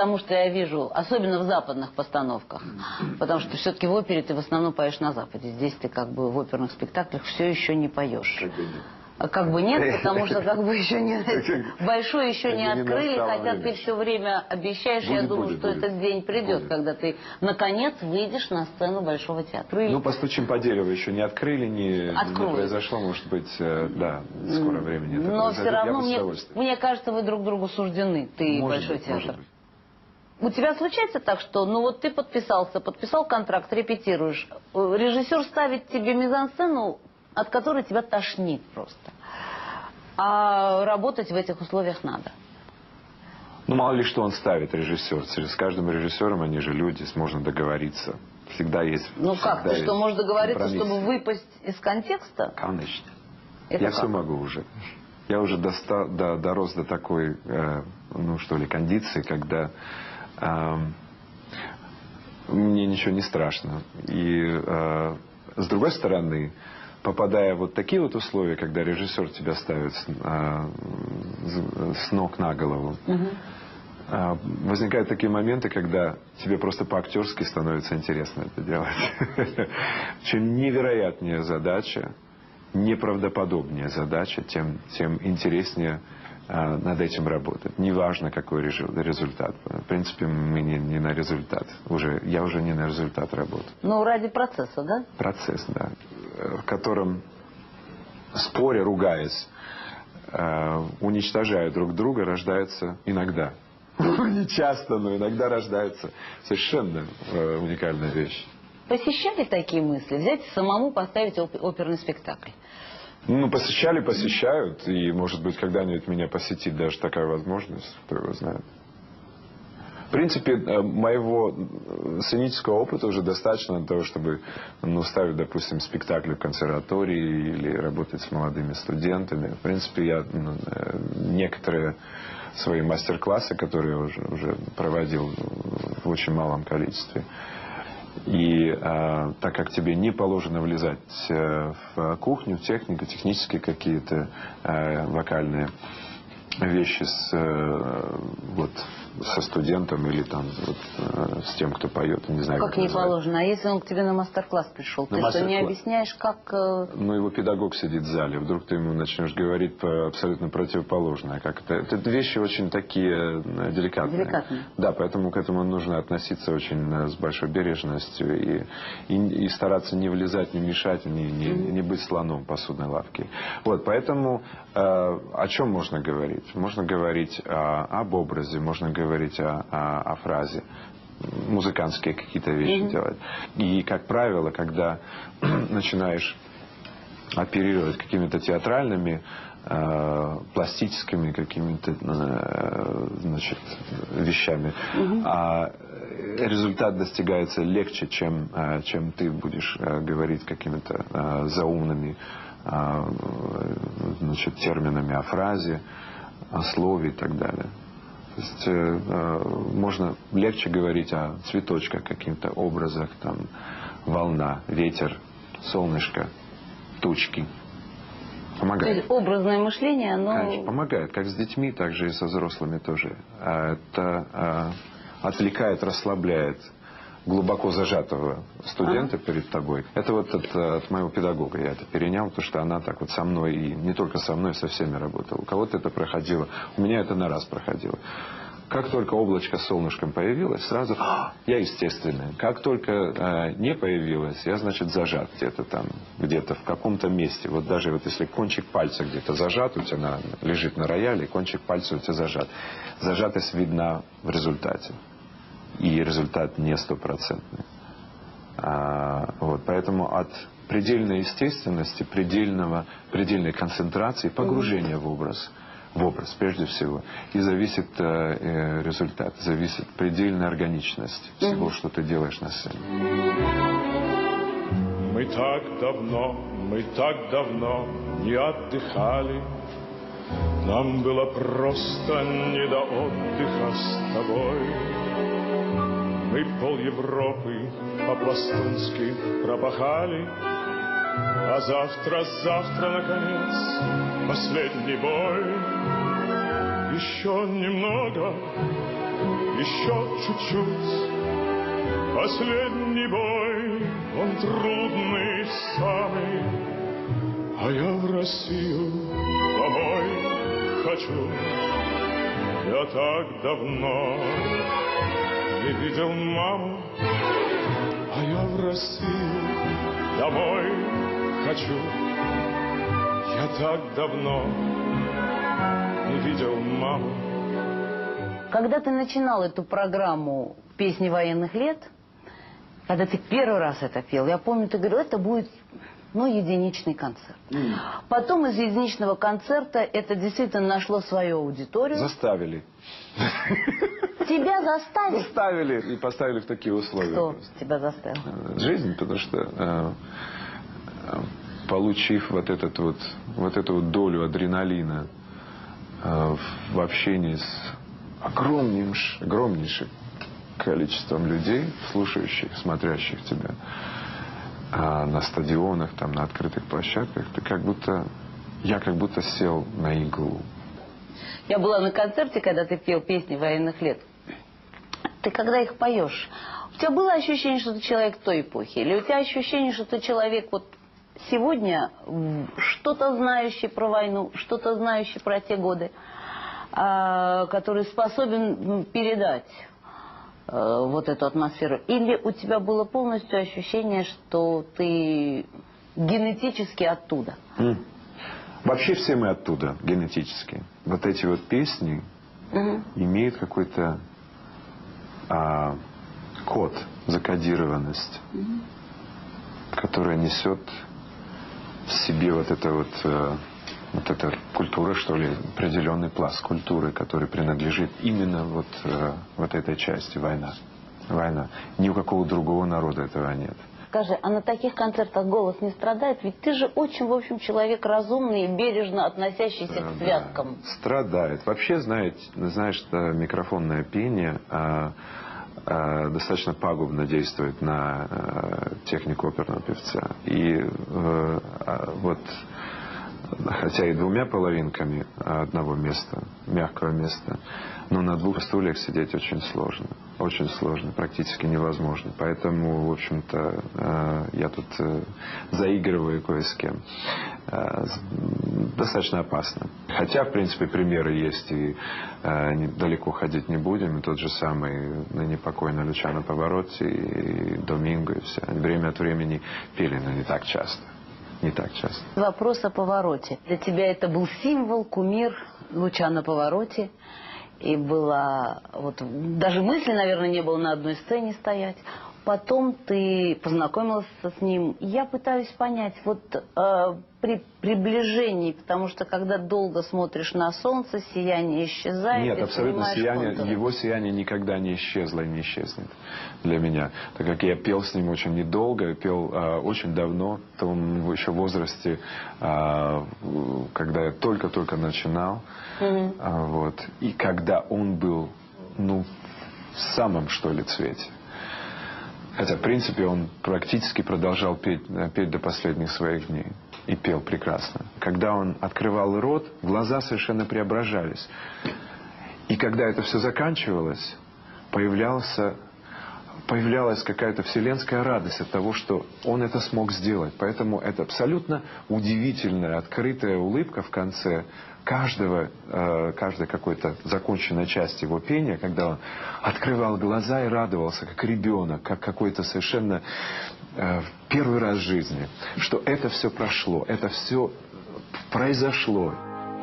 потому что я вижу, особенно в западных постановках, потому что все-таки в опере ты в основном поешь на Западе. Здесь ты как бы в оперных спектаклях все еще не поешь. Как бы нет, потому что как бы еще не большой еще не открыли, хотя ты все время обещаешь, я думаю, что этот день придет, когда ты наконец выйдешь на сцену Большого театра. Ну, постучим по дереву, еще не открыли, не произошло, может быть, да, скоро времени. Но все равно, мне кажется, вы друг другу суждены, ты и Большой театр. У тебя случается так, что, ну вот ты подписал контракт, репетируешь, режиссер ставит тебе мизансцену, от которой тебя тошнит просто. А работать в этих условиях надо. Ну, мало ли что он ставит, режиссер. С каждым режиссером, они же люди, можно договориться. Всегда есть. Ну как, ты что, можешь договориться, чтобы выпасть из контекста? Конечно. Я все могу уже. Я уже дорос до такой, ну что ли, кондиции, когда мне ничего не страшно. И с другой стороны, попадая в вот такие вот условия, когда режиссер тебя ставит с ног на голову, возникают такие моменты, когда тебе просто по-актерски становится интересно это делать. Чем невероятнее задача, неправдоподобнее задача, тем интереснее над этим работать. Неважно, какой результат. В принципе, мы не на результат. Я уже не на результат работаю. Ну, ради процесса, да? Процесс, да. В котором, споря, ругаясь, уничтожая друг друга, рождается иногда. Не часто, но иногда рождается совершенно уникальная вещь. Посещали такие мысли? Взять самому поставить оперный спектакль? Ну, посещают. И, может быть, когда-нибудь меня посетит даже такая возможность, кто его знает. В принципе, моего сценического опыта уже достаточно для того, чтобы ставить, допустим, спектакли в консерватории или работать с молодыми студентами. В принципе, я некоторые свои мастер-классы, которые я уже проводил в очень малом количестве. И так как тебе не положено влезать в кухню, в технику, технические какие-то вокальные вещи со студентом или там с тем, кто поет, не знаю. Как не положено? А если он к тебе на мастер-класс пришел, ты что, не объясняешь, как... Ну, его педагог сидит в зале, вдруг ты ему начнешь говорить абсолютно противоположное. Это вещи очень такие деликатные. Да, поэтому к этому нужно относиться очень с большой бережностью и стараться не влезать, не мешать, не быть слоном в посудной лавке. Вот, поэтому о чем можно говорить? Можно говорить об образе, можно говорить о фразе, музыкантские какие-то вещи делать. И, как правило, когда начинаешь оперировать какими-то театральными, пластическими какими-то вещами, результат достигается легче, чем ты будешь говорить какими-то заумными терминами о фразе, о слове и так далее. То есть можно легче говорить о цветочках, каких-то образах, там, волна, ветер, солнышко, тучки. Помогает. То есть образное мышление, оно... Конечно, помогает. Как с детьми, так же и со взрослыми тоже. Это отвлекает, расслабляет глубоко зажатого студента перед тобой. Это вот от моего педагога я это перенял, потому что она так вот со мной, и не только со мной, со всеми работала. У кого-то это проходило, у меня это на раз проходило. Как только облачко с солнышком появилось, сразу я естественный. Как только не появилось, я, значит, зажат где-то там, где-то в каком-то месте. Вот даже вот если кончик пальца где-то зажат, у тебя лежит на рояле, и кончик пальца у тебя зажат. Зажатость видна в результате. И результат не стопроцентный. Вот, поэтому от предельной естественности, предельной концентрации, погружения в образ прежде всего, и зависит результат, зависит предельная органичность всего, что ты делаешь на сцене. Мы так давно не отдыхали, нам было просто не до отдыха с тобой. Мы пол Европы по-пластунски пропахали, а завтра, наконец, последний бой. Еще еще чуть-чуть. Последний бой, он трудный самый, а я в Россию домой хочу. Я так давно не видел маму, а я в Россию домой хочу. Я так давно не видел маму. Когда ты начинал эту программу «Песни военных лет», когда ты первый раз это пел, я помню, ты говорил, это будет, единичный концерт. Потом из единичного концерта это действительно нашло свою аудиторию. Заставили. Тебя заставили? Заставили и поставили в такие условия. Кто тебя заставил? Жизнь, потому что получив вот эту вот долю адреналина в общении с огромнейшим количеством людей, слушающих, смотрящих тебя на стадионах, там, на открытых площадках, я как будто сел на иглу. Я была на концерте, когда ты пел песни военных лет. Ты когда их поешь, у тебя было ощущение, что ты человек той эпохи? Или у тебя ощущение, что ты человек вот сегодня, что-то знающий про войну, что-то знающий про те годы, который способен передать вот эту атмосферу? Или у тебя было полностью ощущение, что ты генетически оттуда? Вообще все мы оттуда, генетически. Вот эти вот песни имеют какой-то код, закодированность, которая несет в себе вот эта культура, что ли, определенный пласт культуры, который принадлежит именно вот этой части война. Ни у какого другого народа этого нет. Скажи, а на таких концертах голос не страдает? Ведь ты же очень, в общем, человек разумный и бережно относящийся к связкам. Да, страдает. Вообще, знаешь, микрофонное пение достаточно пагубно действует на технику оперного певца. И хотя и двумя половинками одного места, мягкого места, но на двух стульях сидеть очень сложно. Очень сложно, практически невозможно. Поэтому, в общем-то, я тут заигрываю кое с кем. Достаточно опасно. Хотя, в принципе, примеры есть, и далеко ходить не будем. И тот же самый ныне покойный Лучано Паваротти, и Доминго, и все. Они время от времени пели, но не так часто. Не так часто. Вопрос о Паваротти. Для тебя это был символ, кумир Лучано Паваротти. И была, даже мысли, наверное, не было на одной сцене стоять. Потом ты познакомилась с ним. Я пытаюсь понять, при приближении, потому что когда долго смотришь на солнце, сияние исчезает. Нет, абсолютно его сияние никогда не исчезло и не исчезнет для меня. Так как я пел с ним очень недолго, пел очень давно, в том еще возрасте, когда я только-только начинал. И когда он был, в самом, что ли, цвете. Хотя, в принципе, он практически продолжал петь до последних своих дней. И пел прекрасно. Когда он открывал рот, глаза совершенно преображались. И когда это все заканчивалось, появлялась какая-то вселенская радость от того, что он это смог сделать. Поэтому это абсолютно удивительная, открытая улыбка в конце каждой какой-то законченной части его пения, когда он открывал глаза и радовался, как ребенок, как какой-то совершенно первый раз в жизни, что это все прошло, это все произошло.